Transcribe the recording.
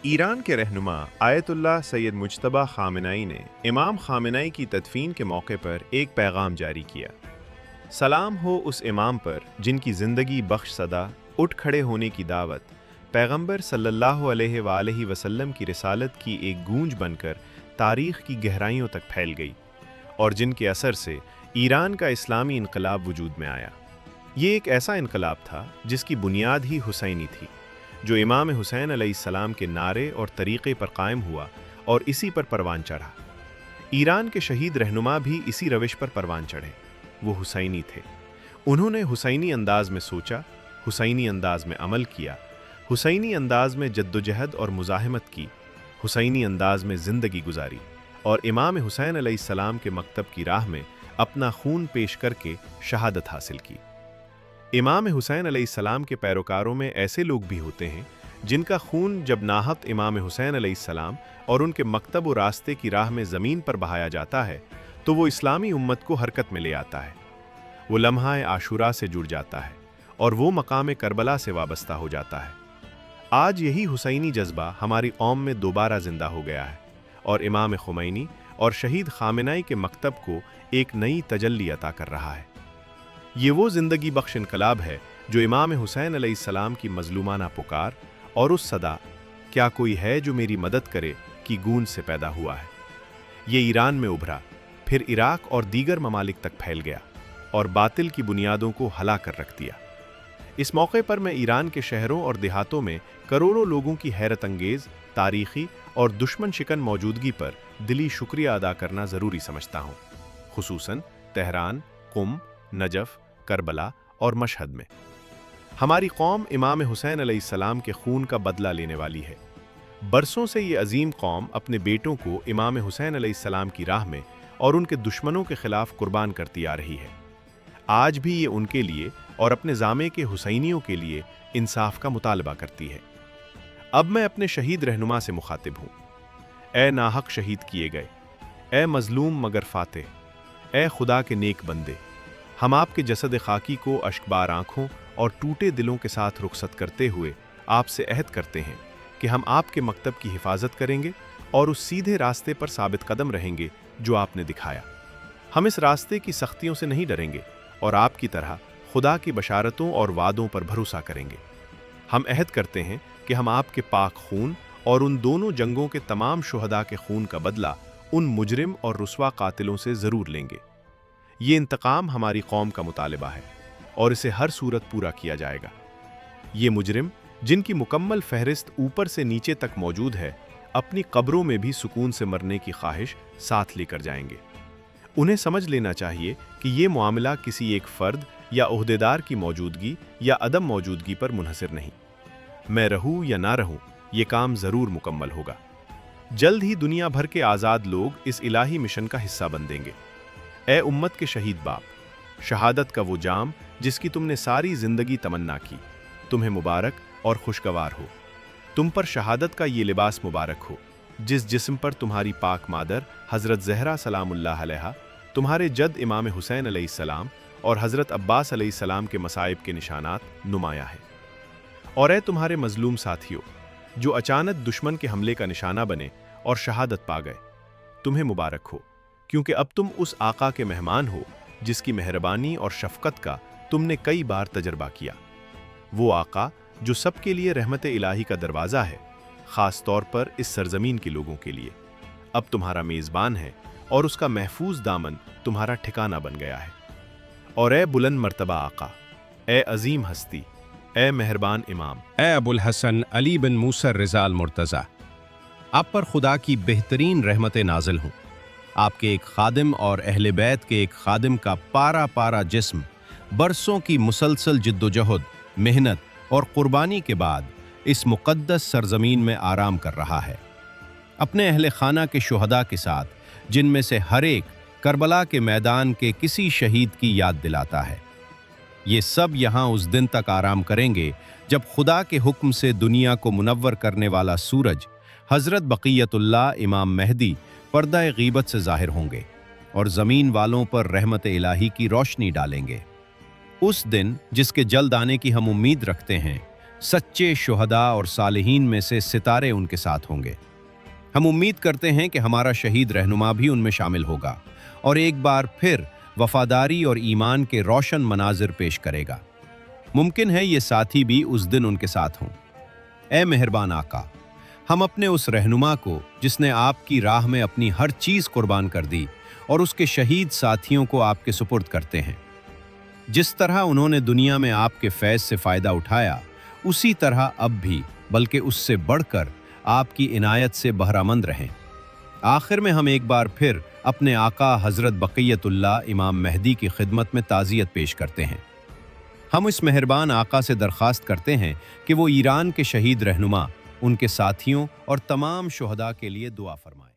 Iran के रहनुमा Ayatollah Syed Mojtaba Khamenei ने इमाम खामेनेई की तदफीन के मौके पर एक पैगाम जारी किया। सलाम हो उस इमाम पर जिनकी ज़िंदगी बख्श सदा, उठ खड़े होने की दावत, पैगंबर सल्लल्लाहु अलैहि वसल्लम की रिसालत की एक गूंज बनकर तारीख़ की गहराइयों तक फैल गई और जिनके असर से ईरान का इस्लामी इनकलाब वजूद में आया। ये एक ऐसा इनकलाब था जिसकी बुनियाद ही हुसैनी थी, जो इमाम हुसैन अलैहिस्सलाम के नारे और तरीक़े पर कायम हुआ और इसी पर परवान चढ़ा। ईरान के शहीद रहनुमा भी इसी रविश पर परवान चढ़े। वो हुसैनी थे। उन्होंने हुसैनी अंदाज में सोचा, हुसैनी अंदाज में अमल किया, हुसैनी अंदाज में जद्दोजहद और मुज़ाहमत की, हुसैनी अंदाज में ज़िंदगी गुजारी और इमाम हुसैन अलैहिस्सलाम के मकतब की राह में अपना खून पेश करके शहादत हासिल की। इमाम हुसैन अलैहिस्सलाम के पैरोकारों में ऐसे लोग भी होते हैं जिनका खून जब नाहक इमाम हुसैन अलैहिस्सलाम और उनके मकतब व रास्ते की राह में ज़मीन पर बहाया जाता है तो वो इस्लामी उम्मत को हरकत में ले आता है। वो लम्हा आशूरा से जुड़ जाता है और वो मकाम करबला से वाबस्ता हो जाता है। आज यही हुसैनी जज्बा हमारी कौम में दोबारा ज़िंदा हो गया है और इमाम खुमैनी और शहीद खामेनेई के मकतब को एक नई तजल्ली अता कर रहा है। ये वो ज़िंदगी बख्श इनकलाब है जो इमाम हुसैन अलैहिस्सलाम की मजलूमाना पुकार और उस सदा क्या कोई है जो मेरी मदद करे की गूंज से पैदा हुआ है। ये ईरान में उभरा, फिर इराक और दीगर ममालिक तक फैल गया और बातिल की बुनियादों को हला कर रख दिया। इस मौके पर मैं ईरान के शहरों और देहातों में करोड़ों लोगों की हैरत अंगेज़, तारीख़ी और दुश्मन शिकन मौजूदगी पर दिली शुक्रिया अदा करना ज़रूरी समझता हूँ, खुसूसन तेहरान, कुम, नजफ़, करबला और मशहद में। हमारी कौम इमाम हुसैन अलैहिस्सलाम के खून का बदला लेने वाली है। बरसों से ये अजीम कौम अपने बेटों को इमाम हुसैन अलैहिस्सलाम की राह में और उनके दुश्मनों के खिलाफ कुर्बान करती आ रही है। आज भी ये उनके लिए और अपने जामे के हुसैनियों के लिए इंसाफ का मुतालबा करती है। अब मैं अपने शहीद रहनुमा से मुखातिब हूँ। ए नाहक शहीद किए गए, ए मजलूम मगर फातेह, ए खुदा के नेक बंदे, हम आपके जसद खाकी को अश्कबार आँखों और टूटे दिलों के साथ रुखसत करते हुए आपसे अहद करते हैं कि हम आपके मकतब की हिफाजत करेंगे और उस सीधे रास्ते पर साबित कदम रहेंगे जो आपने दिखाया। हम इस रास्ते की सख्तियों से नहीं डरेंगे और आपकी तरह खुदा की बशारतों और वादों पर भरोसा करेंगे। हम अहद करते हैं कि हम आपके पाक खून और उन दोनों जंगों के तमाम शुहदा के खून का बदला उन मुजरिम और रुस्वा कातिलों से ज़रूर लेंगे। ये इंतकाम हमारी कौम का मुतालिबा है और इसे हर सूरत पूरा किया जाएगा। ये मुजरिम जिनकी मुकम्मल फहरिस्त ऊपर से नीचे तक मौजूद है, अपनी कब्रों में भी सुकून से मरने की ख्वाहिश साथ लेकर जाएंगे। उन्हें समझ लेना चाहिए कि ये मामला किसी एक फ़र्द या ओहदेदार की मौजूदगी या अदम मौजूदगी पर मुनहसर नहीं। मैं रहूँ या ना रहूँ, ये काम ज़रूर मुकम्मल होगा। जल्द ही दुनिया भर के आज़ाद लोग इस इलाही मिशन का हिस्सा बन देंगे। ए उम्मत के शहीद बाप, शहादत का वो जाम जिसकी तुमने सारी ज़िंदगी तमन्ना की, तुम्हें मुबारक और खुशगवार हो। तुम पर शहादत का ये लिबास मुबारक हो जिस जिस्म पर तुम्हारी पाक मादर हज़रत ज़हरा सलामुल्लाह अलैहा, तुम्हारे जद इमाम हुसैन अलैहिस्सलाम और हज़रत अब्बास अलैहिस्सलाम के मसाइब के निशानात नुमाया है। और ए तुम्हारे मजलूम साथियों जो अचानक दुश्मन के हमले का निशाना बने और शहादत पा गए, तुम्हें मुबारक हो, क्योंकि अब तुम उस आका के मेहमान हो जिसकी मेहरबानी और शफ़क़त का तुमने कई बार तजर्बा किया। वो आका जो सबके लिए रहमत इलाही का दरवाज़ा है, ख़ास तौर पर इस सरज़मीन के लोगों के लिए, अब तुम्हारा मेज़बान है और उसका महफूज दामन तुम्हारा ठिकाना बन गया है। और ए बुलंद मर्तबा आका, ए अजीम हस्ती, ए मेहरबान इमाम, ए अबुल हसन अली बिन मूसा रिज़ा अल मुर्तज़ा, आप पर खुदा की बेहतरीन रहमत नाज़िल हूँ। आपके एक खादिम और अहले बैत के एक खादिम का पारा पारा जिस्म बरसों की मुसलसल जिद्दोजहद, मेहनत और कुर्बानी के बाद इस मुक़द्दस सरज़मीन में आराम कर रहा है, अपने अहले खाना के शुहदा के साथ, जिनमें से हर एक करबला के मैदान के किसी शहीद की याद दिलाता है। ये सब यहाँ उस दिन तक आराम करेंगे जब खुदा के हुक्म से दुनिया को मुनव्वर करने वाला सूरज हज़रत बक़ियतुल्लाह इमाम मेहदी पर्दा गीबत से ज़ाहिर होंगे और ज़मीन वालों पर रहमत इलाही की रोशनी डालेंगे। उस दिन जिसके जल्द आने की हम उम्मीद रखते हैं, सच्चे शुहदा और सालिहीन में से सितारे उनके साथ होंगे। हम उम्मीद करते हैं कि हमारा शहीद रहनुमा भी उनमें शामिल होगा और एक बार फिर वफादारी और ईमान के रोशन मनाजिर पेश करेगा। मुमकिन है ये साथी भी उस दिन उनके साथ हों। ए मेहरबान आका, हम अपने उस रहनुमा को जिसने आपकी राह में अपनी हर चीज़ कुर्बान कर दी और उसके शहीद साथियों को आपके सुपुर्द करते हैं। जिस तरह उन्होंने दुनिया में आपके फैज़ से फ़ायदा उठाया, उसी तरह अब भी, बल्कि उससे बढ़कर आपकी इनायत से बहरामंद रहें। आखिर में हम एक बार फिर अपने आका हज़रत बक़ियतुल्लाह इमाम मेहदी की खिदमत में ताज़ियत पेश करते हैं। हम इस मेहरबान आका से दरख्वास्त करते हैं कि वो ईरान के शहीद रहनुमा, उनके साथियों और तमाम शुहदा के लिए दुआ फरमाएं।